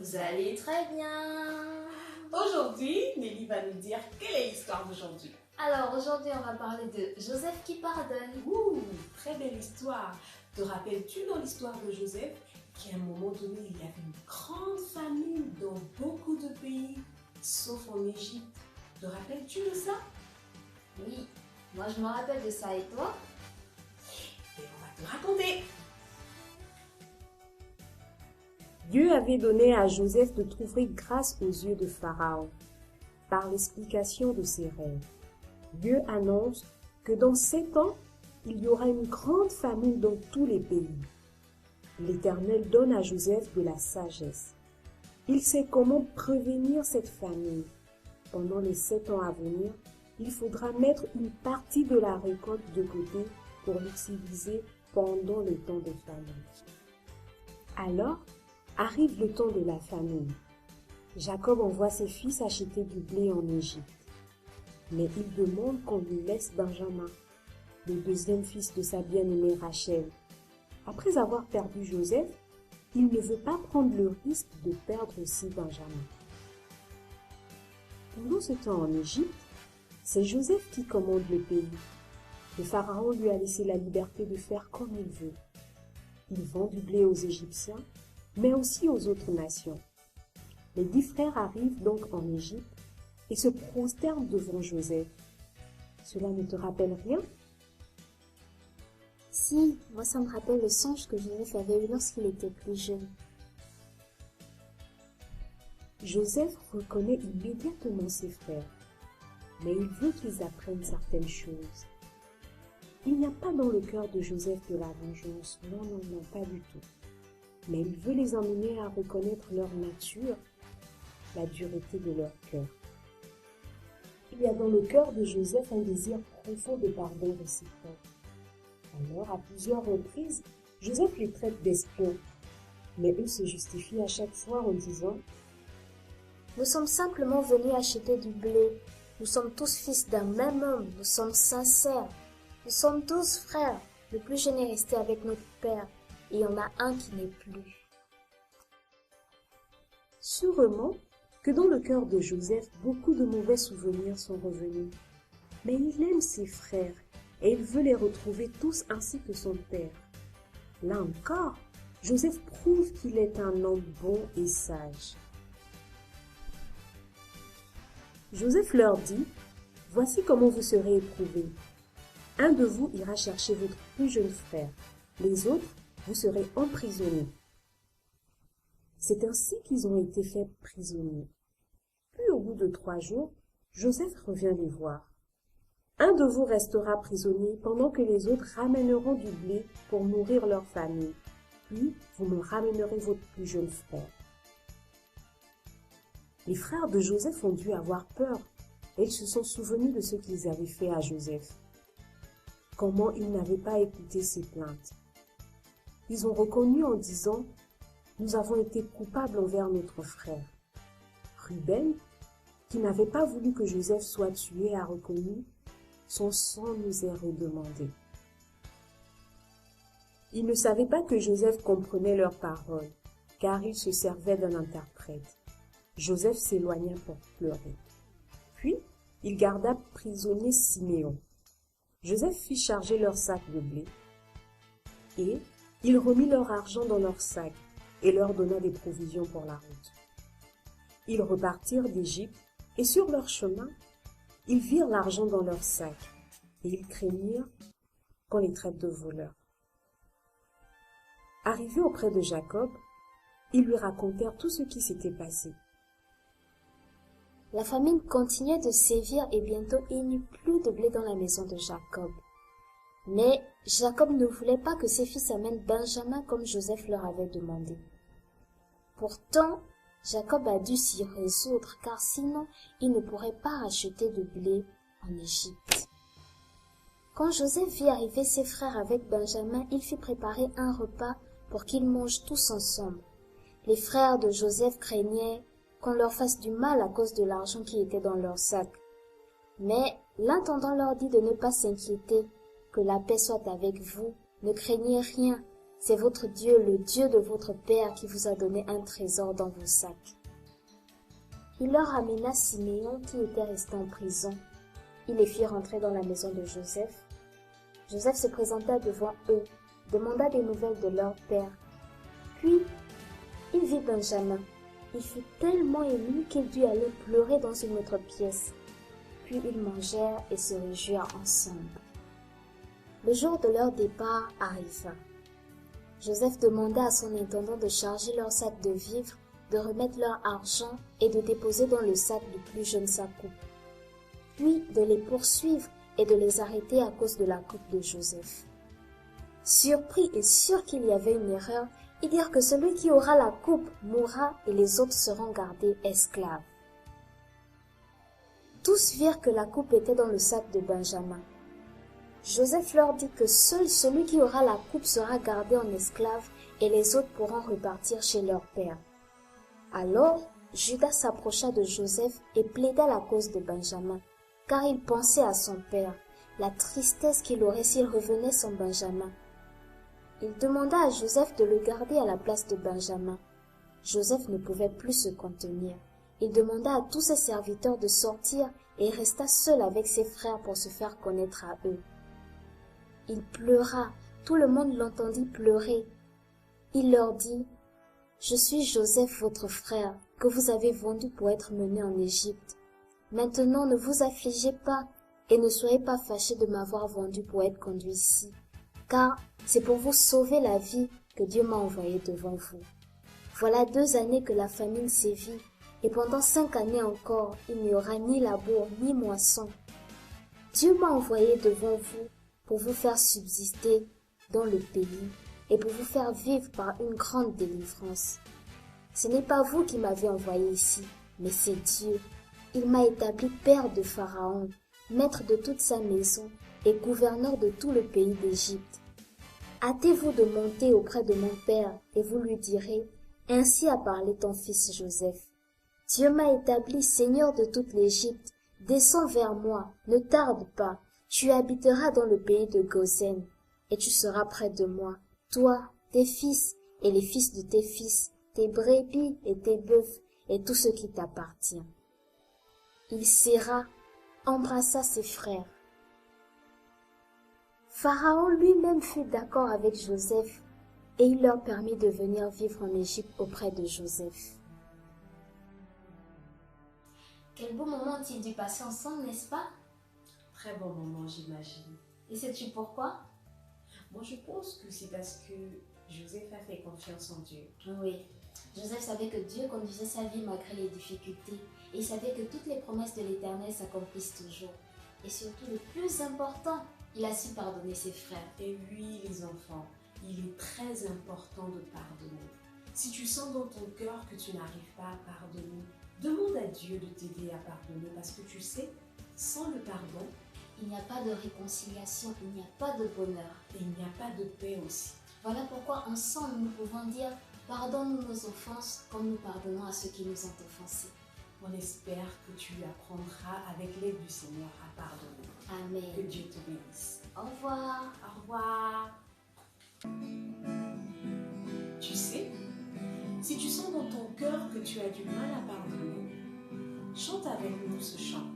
Vous allez très bien. Aujourd'hui, Nelly va nous dire quelle est l'histoire d'aujourd'hui. Alors aujourd'hui, on va parler de Joseph qui pardonne. Ouh, très belle histoire. Te rappelles-tu dans l'histoire de Joseph qu'à un moment donné, il y avait une grande famine dans beaucoup de pays, sauf en Égypte. Te rappelles-tu de ça? Oui, moi je me rappelle de ça, et toi? Et on va te raconter. Dieu avait donné à Joseph de trouver grâce aux yeux de Pharaon par l'explication de ses rêves. Dieu annonce que dans 7 ans, il y aura une grande famine dans tous les pays. L'Éternel donne à Joseph de la sagesse. Il sait comment prévenir cette famine. Pendant les 7 ans à venir, il faudra mettre une partie de la récolte de côté pour l'utiliser pendant le temps de famine. Alors, arrive le temps de la famine. Jacob envoie ses fils acheter du blé en Égypte. Mais il demande qu'on lui laisse Benjamin, le deuxième fils de sa bien-aimée Rachel. Après avoir perdu Joseph, il ne veut pas prendre le risque de perdre aussi Benjamin. Pendant ce temps en Égypte, c'est Joseph qui commande le pays. Le pharaon lui a laissé la liberté de faire comme il veut. Il vend du blé aux Égyptiens, mais aussi aux autres nations. Les 10 frères arrivent donc en Égypte et se prosternent devant Joseph. Cela ne te rappelle rien? Si, moi ça me rappelle le songe que Joseph avait eu lorsqu'il était plus jeune. Joseph reconnaît immédiatement ses frères, mais il veut qu'ils apprennent certaines choses. Il n'y a pas dans le cœur de Joseph de la vengeance, non, non, non, pas du tout. Mais il veut les emmener à reconnaître leur nature, la dureté de leur cœur. Il y a dans le cœur de Joseph un désir profond de pardon réciproque. Alors, à plusieurs reprises, Joseph les traite d'espions, mais eux se justifient à chaque fois en disant « Nous sommes simplement venus acheter du blé. Nous sommes tous fils d'un même homme. Nous sommes sincères. Nous sommes 12 frères. Le plus jeune est resté avec notre père. Et il y en a un qui n'est plus. » Sûrement que dans le cœur de Joseph, beaucoup de mauvais souvenirs sont revenus. Mais il aime ses frères et il veut les retrouver tous ainsi que son père. Là encore, Joseph prouve qu'il est un homme bon et sage. Joseph leur dit, « Voici comment vous serez éprouvés. Un de vous ira chercher votre plus jeune frère. Les autres, vous serez emprisonnés. » C'est ainsi qu'ils ont été faits prisonniers. Puis au bout de 3 jours, Joseph revient les voir. Un de vous restera prisonnier pendant que les autres ramèneront du blé pour nourrir leur famille. Puis vous me ramènerez votre plus jeune frère. Les frères de Joseph ont dû avoir peur et ils se sont souvenus de ce qu'ils avaient fait à Joseph. Comment ils n'avaient pas écouté ses plaintes. Ils ont reconnu en disant « Nous avons été coupables envers notre frère. » Ruben, qui n'avait pas voulu que Joseph soit tué, a reconnu « Son sang nous est redemandé. » Ils ne savaient pas que Joseph comprenait leurs paroles, car il se servait d'un interprète. Joseph s'éloigna pour pleurer. Puis, il garda prisonnier Siméon. Joseph fit charger leur sac de blé et il remit leur argent dans leur sac et leur donna des provisions pour la route. Ils repartirent d'Égypte et sur leur chemin, ils virent l'argent dans leur sac et ils craignirent qu'on les traite de voleurs. Arrivés auprès de Jacob, ils lui racontèrent tout ce qui s'était passé. La famine continuait de sévir et bientôt il n'y eut plus de blé dans la maison de Jacob. Mais Jacob ne voulait pas que ses fils amènent Benjamin comme Joseph leur avait demandé. Pourtant, Jacob a dû s'y résoudre car sinon il ne pourrait pas acheter de blé en Égypte. Quand Joseph vit arriver ses frères avec Benjamin, il fit préparer un repas pour qu'ils mangent tous ensemble. Les frères de Joseph craignaient qu'on leur fasse du mal à cause de l'argent qui était dans leur sac. Mais l'intendant leur dit de ne pas s'inquiéter, que la paix soit avec vous, ne craignez rien, C'est votre Dieu, le Dieu de votre Père, qui vous a donné un trésor dans vos sacs. » Il leur amena Siméon qui était resté en prison. Il les fit rentrer dans la maison de Joseph. Joseph se présenta devant eux, demanda des nouvelles de leur père. Puis, il vit Benjamin. Il fut tellement ému qu'il dut aller pleurer dans une autre pièce. Puis ils mangèrent et se réjouirent ensemble. Le jour de leur départ arriva. Joseph demanda à son intendant de charger leur sac de vivres, de remettre leur argent et de déposer dans le sac du plus jeune sa coupe. Puis de les poursuivre et de les arrêter à cause de la coupe de Joseph. Surpris et sûr qu'il y avait une erreur, ils dirent que celui qui aura la coupe mourra et les autres seront gardés esclaves. Tous virent que la coupe était dans le sac de Benjamin. Joseph leur dit que seul celui qui aura la coupe sera gardé en esclave et les autres pourront repartir chez leur père. Alors, Judas s'approcha de Joseph et plaida la cause de Benjamin, car il pensait à son père, la tristesse qu'il aurait s'il revenait sans Benjamin. Il demanda à Joseph de le garder à la place de Benjamin. Joseph ne pouvait plus se contenir. Il demanda à tous ses serviteurs de sortir et resta seul avec ses frères pour se faire connaître à eux. Il pleura, tout le monde l'entendit pleurer. Il leur dit: « Je suis Joseph votre frère, que vous avez vendu pour être mené en Égypte. Maintenant ne vous affligez pas et ne soyez pas fâchés de m'avoir vendu pour être conduit ici, car c'est pour vous sauver la vie que Dieu m'a envoyé devant vous. Voilà 2 années que la famine sévit, et pendant 5 années encore, il n'y aura ni labour ni moisson. Dieu m'a envoyé devant vous pour vous faire subsister dans le pays et pour vous faire vivre par une grande délivrance. Ce n'est pas vous qui m'avez envoyé ici, mais c'est Dieu. Il m'a établi père de Pharaon, maître de toute sa maison et gouverneur de tout le pays d'Égypte. Hâtez-vous de monter auprès de mon père et vous lui direz: Ainsi a parlé ton fils Joseph. Dieu m'a établi seigneur de toute l'Égypte. Descends vers moi, ne tarde pas. Tu habiteras dans le pays de Goshen, et tu seras près de moi, toi, tes fils et les fils de tes fils, tes brebis et tes bœufs, et tout ce qui t'appartient. » Il serra, embrassa ses frères. Pharaon lui-même fut d'accord avec Joseph, et il leur permit de venir vivre en Égypte auprès de Joseph. Quel beau moment ont-ils dû passer ensemble, n'est-ce pas? Très bon moment, j'imagine. Et sais-tu pourquoi? Moi, je pense que c'est parce que Joseph a fait confiance en Dieu. Oui, Joseph savait que Dieu conduisait sa vie malgré les difficultés. Et il savait que toutes les promesses de l'Éternel s'accomplissent toujours. Et surtout, le plus important, il a su pardonner ses frères. Et oui, les enfants, il est très important de pardonner. Si tu sens dans ton cœur que tu n'arrives pas à pardonner, demande à Dieu de t'aider à pardonner, parce que tu sais, sans le pardon, il n'y a pas de réconciliation, il n'y a pas de bonheur. Et il n'y a pas de paix aussi. Voilà pourquoi ensemble nous pouvons dire: pardonne-nous nos offenses comme nous pardonnons à ceux qui nous ont offensés. On espère que tu apprendras avec l'aide du Seigneur à pardonner. Amen. Que Dieu te bénisse. Au revoir. Au revoir. Tu sais, si tu sens dans ton cœur que tu as du mal à pardonner, chante avec nous ce chant.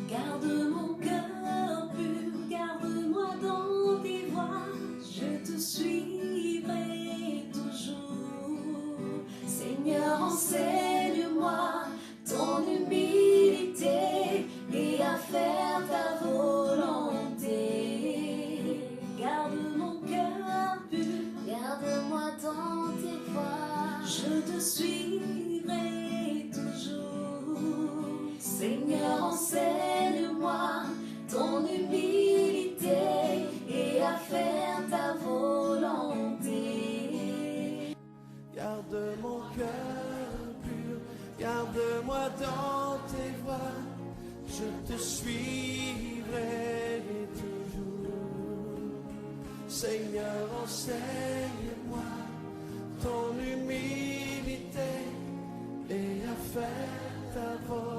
Garde mon cœur pur, garde-moi dans tes voies, je te suivrai toujours. Seigneur, enseigne-moi ton humilité et à faire ta volonté. Garde mon cœur pur, garde-moi dans tes voies, je te suivrai toujours. Seigneur, enseigne-moi ton humilité et à faire ta volonté. Garde mon cœur pur, garde-moi dans tes voies, je te suivrai toujours. Seigneur, enseigne-moi ton humilité et à faire ta volonté.